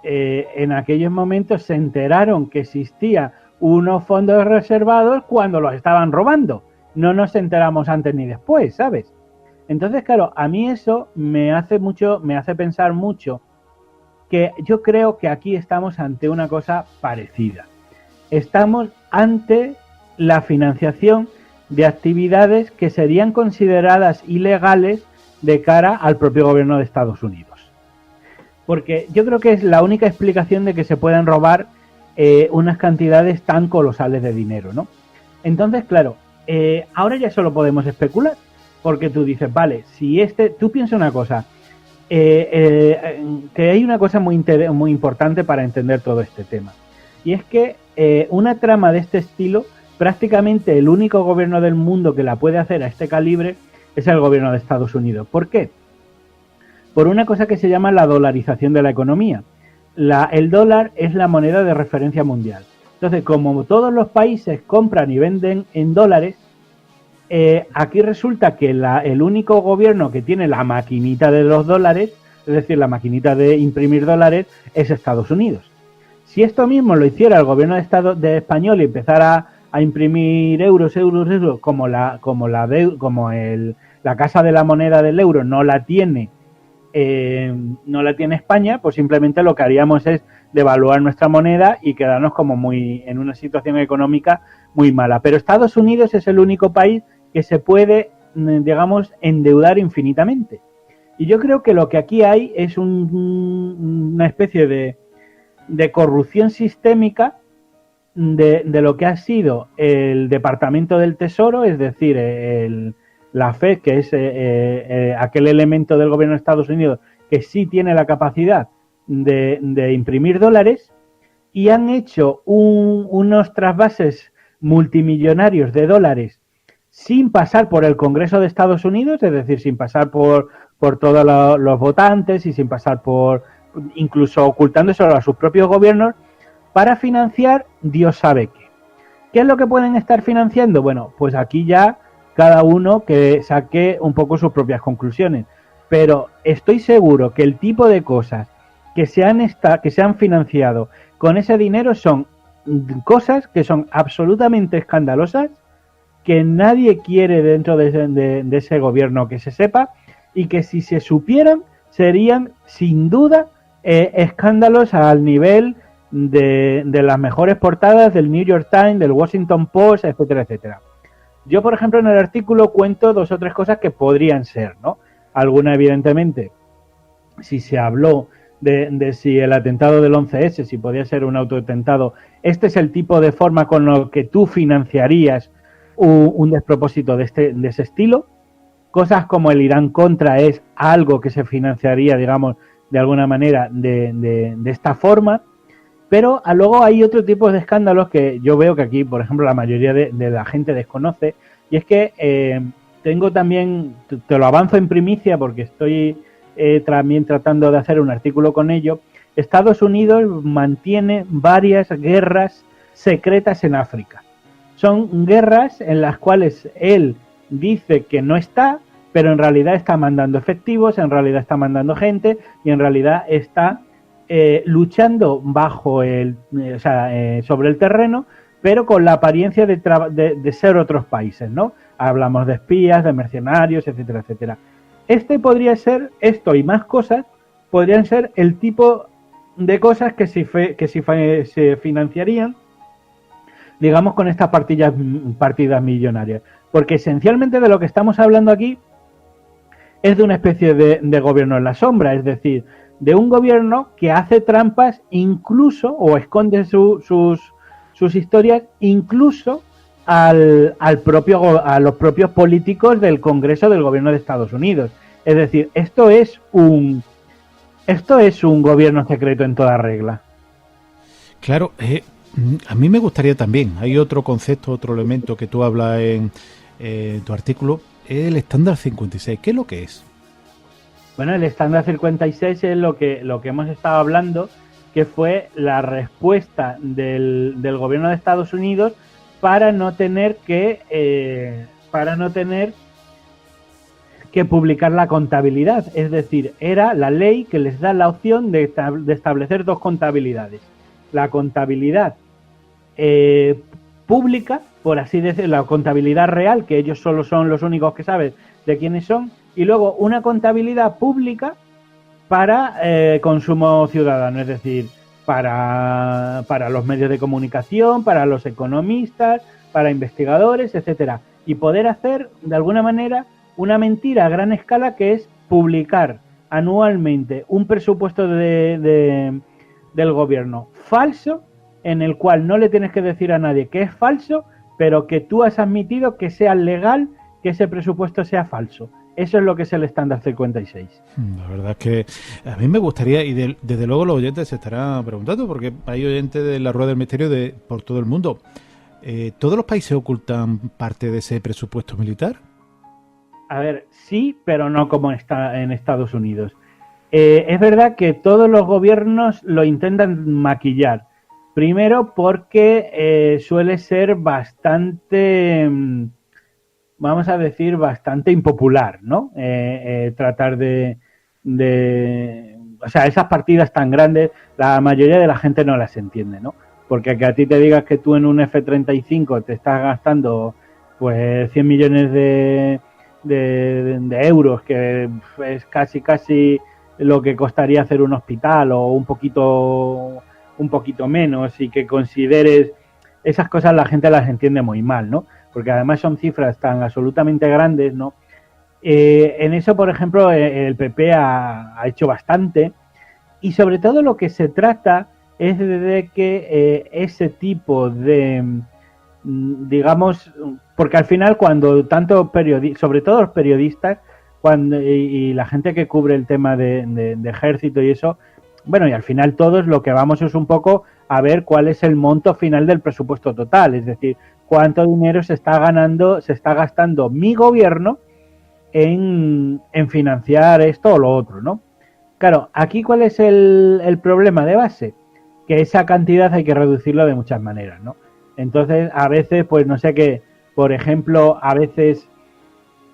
Speaker 3: en aquellos momentos se enteraron que existía unos fondos reservados cuando los estaban robando. No nos enteramos antes ni después, ¿sabes? Entonces, claro, a mí eso me hace pensar mucho que yo creo que aquí estamos ante una cosa parecida. Estamos ante la financiación de actividades que serían consideradas ilegales de cara al propio gobierno de Estados Unidos. Porque yo creo que es la única explicación de que se puedan robar unas cantidades tan colosales de dinero, ¿no? Entonces, claro, ahora ya solo podemos especular, porque tú dices, vale, si tú piensas una cosa, que hay una cosa muy importante para entender todo este tema, y es que una trama de este estilo, prácticamente el único gobierno del mundo que la puede hacer a este calibre es el gobierno de Estados Unidos. ¿Por qué? Por una cosa que se llama la dolarización de la economía. El dólar es la moneda de referencia mundial. Entonces, como todos los países compran y venden en dólares, aquí resulta que el único gobierno que tiene la maquinita de los dólares, es decir, la maquinita de imprimir dólares, es Estados Unidos. Si esto mismo lo hiciera el gobierno de español y empezara a imprimir euros, como la casa de la moneda del euro no la tiene España, pues simplemente lo que haríamos es devaluar nuestra moneda y quedarnos como en una situación económica muy mala. Pero Estados Unidos es el único país que se puede, digamos, endeudar infinitamente. Y yo creo que lo que aquí hay es una especie de corrupción sistémica de lo que ha sido el Departamento del Tesoro, es decir, la Fed, que es aquel elemento del gobierno de Estados Unidos que sí tiene la capacidad de imprimir dólares, y han hecho unos trasvases multimillonarios de dólares sin pasar por el Congreso de Estados Unidos, es decir, sin pasar por todos los votantes y sin pasar incluso ocultándose a sus propios gobiernos, para financiar Dios sabe qué. ¿Qué es lo que pueden estar financiando? Bueno, pues aquí ya cada uno que saque un poco sus propias conclusiones. Pero estoy seguro que el tipo de cosas que se han financiado con ese dinero son cosas que son absolutamente escandalosas, que nadie quiere dentro de ese gobierno que se sepa, y que si se supieran serían sin duda escándalos al nivel de las mejores portadas del New York Times, del Washington Post, etcétera, etcétera. Yo, por ejemplo, en el artículo cuento 2 o 3 cosas que podrían ser, ¿no? Alguna, evidentemente, si se habló de si el atentado del 11S, si podía ser un autoatentado, este es el tipo de forma con lo que tú financiarías un despropósito de ese estilo. Cosas como el Irán Contra es algo que se financiaría, digamos, de alguna manera de esta forma. Pero luego hay otro tipo de escándalos que yo veo que aquí, por ejemplo, la mayoría de la gente desconoce, y es que tengo también, te lo avanzo en primicia porque estoy también tratando de hacer un artículo con ello. Estados Unidos mantiene varias guerras secretas en África. Son guerras en las cuales él dice que no está, pero en realidad está mandando efectivos, en realidad está mandando gente y en realidad está luchando sobre el terreno, pero con la apariencia de ser otros países, ¿no? Hablamos de espías, de mercenarios, etcétera, etcétera. Esto y más cosas podrían ser el tipo de cosas que se financiarían, digamos, con estas partidas millonarias. Porque esencialmente de lo que estamos hablando aquí es de una especie de gobierno en la sombra, es decir, de un gobierno que hace trampas incluso, o esconde sus historias, incluso a los propios políticos del Congreso del gobierno de Estados Unidos. Es decir, esto es un gobierno secreto en toda regla.
Speaker 2: Claro, a mí me gustaría también, hay otro concepto, otro elemento que tú hablas en tu artículo, el estándar 56. ¿Qué es lo que es?
Speaker 3: Bueno, el estándar 56 es lo que hemos estado hablando, que fue la respuesta del gobierno de Estados Unidos para no tener que publicar la contabilidad. Es decir, era la ley que les da la opción de establecer 2 contabilidades. La contabilidad pública, por así decirlo, la contabilidad real, que ellos solo son los únicos que saben de quiénes son, y luego una contabilidad pública para consumo ciudadano, es decir, para los medios de comunicación, para los economistas, para investigadores, etcétera, y poder hacer de alguna manera una mentira a gran escala, que es publicar anualmente un presupuesto del gobierno falso, en el cual no le tienes que decir a nadie que es falso, pero que tú has admitido que sea legal que ese presupuesto sea falso. Eso es lo que es el estándar 56.
Speaker 2: La verdad es que a mí me gustaría, y desde luego los oyentes se estarán preguntando, porque hay oyentes de la Rueda del Misterio por todo el mundo. ¿Todos los países ocultan parte de ese presupuesto militar?
Speaker 3: A ver, sí, pero no como está en Estados Unidos. Es verdad que todos los gobiernos lo intentan maquillar. Primero porque suele ser bastante, vamos a decir, bastante impopular, ¿no? Tratar o sea, esas partidas tan grandes, la mayoría de la gente no las entiende, ¿no? porque que a ti te digas que tú en un F-35 te estás gastando pues 100 millones de euros, que es casi lo que costaría hacer un hospital, o un poquito menos, y que consideres esas cosas, la gente las entiende muy mal, ¿no? Porque además son cifras tan absolutamente grandes, ¿no? En eso, por ejemplo, el PP ha hecho bastante, y sobre todo lo que se trata es de que ese tipo de, digamos, porque al final cuando tanto sobre todo los periodistas y la gente que cubre el tema de ejército y eso, bueno, y al final todos lo que vamos es un poco a ver cuál es el monto final del presupuesto total, es decir, cuánto dinero se está gastando mi gobierno en financiar esto o lo otro, ¿no? Claro, aquí ¿cuál es el problema de base? Que esa cantidad hay que reducirlo de muchas maneras, ¿no? Entonces, a veces, pues no sé qué, por ejemplo, a veces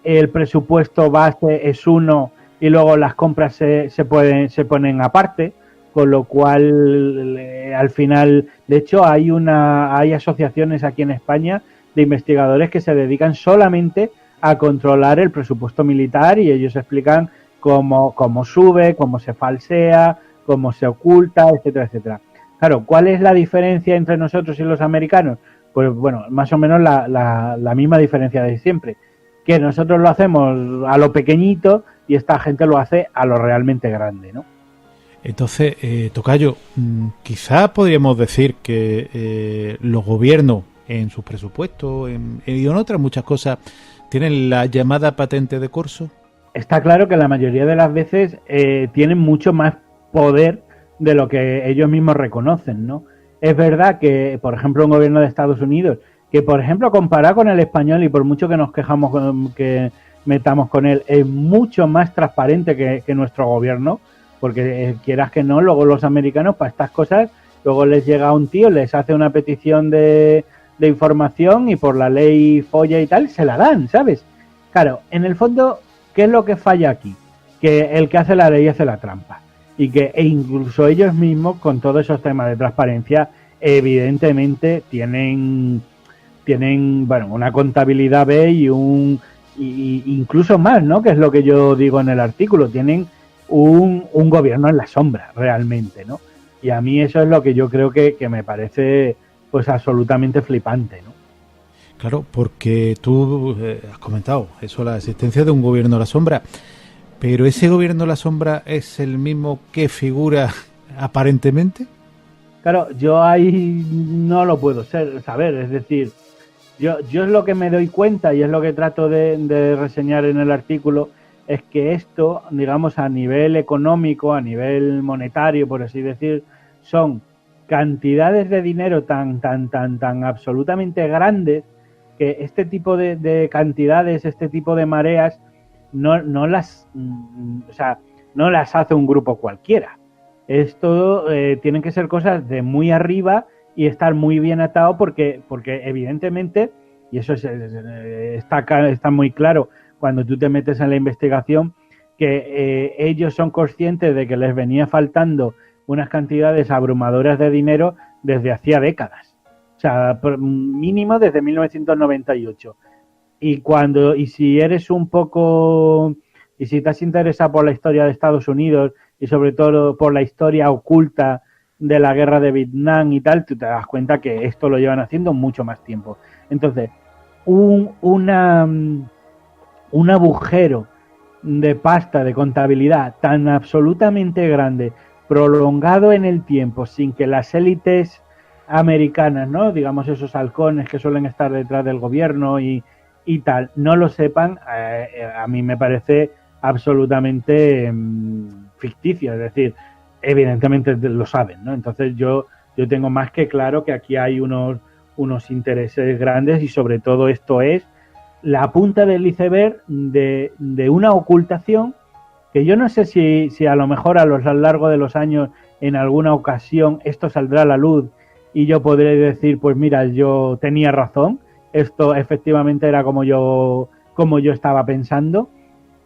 Speaker 3: el presupuesto base es uno y luego las compras se ponen aparte, con lo cual al final, de hecho, hay asociaciones aquí en España de investigadores que se dedican solamente a controlar el presupuesto militar, y ellos explican cómo sube, cómo se falsea, cómo se oculta, etcétera, etcétera. Claro, ¿cuál es la diferencia entre nosotros y los americanos? Pues bueno, más o menos la misma diferencia de siempre, que nosotros lo hacemos a lo pequeñito y esta gente lo hace a lo realmente grande, ¿no?
Speaker 2: Entonces, Tocayo, quizá podríamos decir que los gobiernos en sus presupuestos y en otras muchas cosas tienen la llamada patente de corso.
Speaker 3: Está claro que la mayoría de las veces tienen mucho más poder de lo que ellos mismos reconocen, ¿no? Es verdad que, por ejemplo, un gobierno de Estados Unidos, que por ejemplo comparado con el español, y por mucho que nos quejamos que metamos con él, es mucho más transparente que nuestro gobierno, porque quieras que no, luego los americanos para estas cosas, luego les llega un tío, les hace una petición de información y por la ley folla y tal, se la dan, ¿sabes? Claro, en el fondo, ¿qué es lo que falla aquí? Que el que hace la ley hace la trampa. Y que incluso ellos mismos, con todos esos temas de transparencia, evidentemente tienen bueno, una contabilidad B y incluso más, ¿no? Que es lo que yo digo en el artículo, tienen un gobierno en la sombra, realmente, ¿no? Y a mí eso es lo que yo creo que me parece pues absolutamente flipante, ¿no?
Speaker 2: Claro, porque tú has comentado eso, la existencia de un gobierno a la sombra, pero ese gobierno a la sombra es el mismo que figura aparentemente.
Speaker 3: Claro, yo ahí no lo puedo saber, es decir, yo es lo que me doy cuenta y es lo que trato de reseñar en el artículo, es que esto, digamos, a nivel económico, a nivel monetario, por así decir, son cantidades de dinero tan absolutamente grandes que este tipo de cantidades, este tipo de mareas, no las hace un grupo cualquiera. Esto tienen que ser cosas de muy arriba y estar muy bien atado porque evidentemente, y eso está muy claro cuando tú te metes en la investigación, que ellos son conscientes de que les venía faltando unas cantidades abrumadoras de dinero desde hacía décadas. O sea, mínimo desde 1998. Y si eres un poco, y si te has interesado por la historia de Estados Unidos y sobre todo por la historia oculta de la guerra de Vietnam y tal, tú te das cuenta que esto lo llevan haciendo mucho más tiempo. Entonces, un agujero de pasta, de contabilidad tan absolutamente grande, prolongado en el tiempo, sin que las élites americanas, ¿no? Digamos esos halcones que suelen estar detrás del gobierno y tal, no lo sepan, a mí me parece absolutamente ficticio, es decir, evidentemente lo saben, ¿no? Entonces yo tengo más que claro que aquí hay unos intereses grandes y sobre todo esto es la punta del iceberg de una ocultación que yo no sé si a lo mejor a lo largo de los años en alguna ocasión esto saldrá a la luz y yo podré decir, pues mira, yo tenía razón, esto efectivamente era como yo estaba pensando,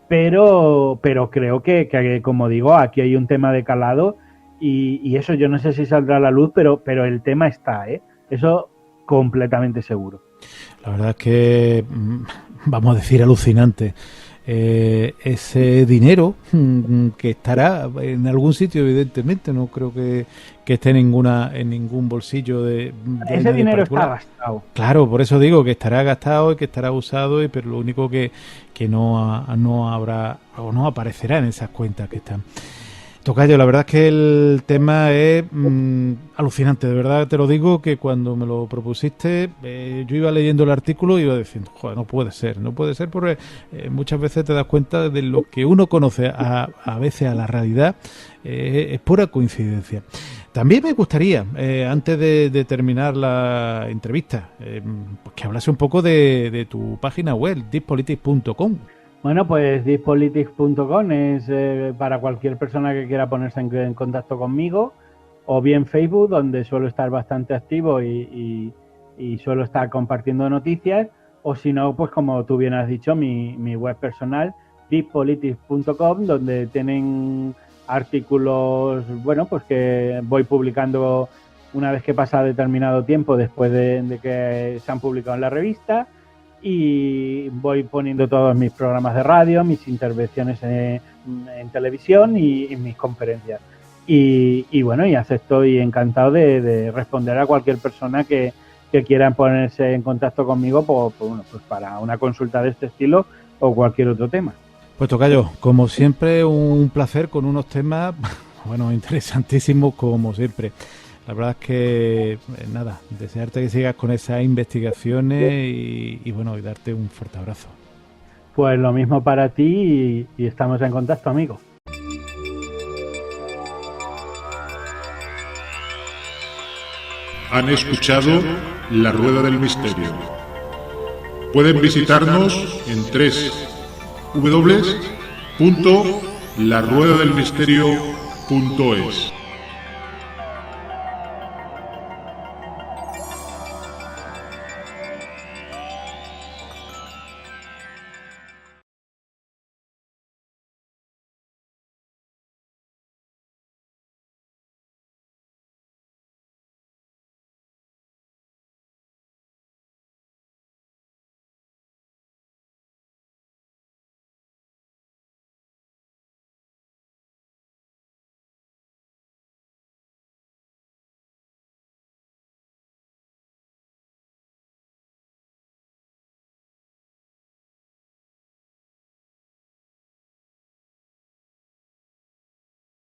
Speaker 3: pero creo que como digo, aquí hay un tema de calado y eso yo no sé si saldrá a la luz, pero el tema está, eso completamente seguro.
Speaker 2: La verdad es que, vamos a decir, alucinante. Ese dinero que estará en algún sitio, evidentemente, no creo que esté en ningún bolsillo de
Speaker 3: ese dinero está gastado.
Speaker 2: Claro, por eso digo que estará gastado y que estará usado, pero lo único que no habrá o no aparecerá en esas cuentas que están. Tocayo, la verdad es que el tema es alucinante, de verdad te lo digo, que cuando me lo propusiste, yo iba leyendo el artículo y iba diciendo, joder, no puede ser porque muchas veces te das cuenta de lo que uno conoce a veces a la realidad, es pura coincidencia. También me gustaría, antes de terminar la entrevista, pues que hablase un poco de tu página web, deeppolitics.com.
Speaker 3: Bueno, pues deeppolitics.com es para cualquier persona que quiera ponerse en contacto conmigo, o bien Facebook, donde suelo estar bastante activo y suelo estar compartiendo noticias, o si no, pues como tú bien has dicho, mi web personal, deeppolitics.com, donde tienen artículos, bueno, pues que voy publicando una vez que pasa determinado tiempo después de que se han publicado en la revista, y voy poniendo todos mis programas de radio, mis intervenciones en televisión y mis conferencias. Y bueno, y acepto y encantado de responder a cualquier persona que quiera ponerse en contacto conmigo pues para una consulta de este estilo o cualquier otro tema.
Speaker 2: Pues Tocayo, como siempre, un placer con unos temas, bueno, interesantísimos como siempre. La verdad es que, nada, desearte que sigas con esas investigaciones y bueno, y darte un fuerte abrazo.
Speaker 3: Pues lo mismo para ti y estamos en contacto, amigo.
Speaker 4: Han escuchado La Rueda del Misterio. Pueden visitarnos en www.laruedadelmisterio.es.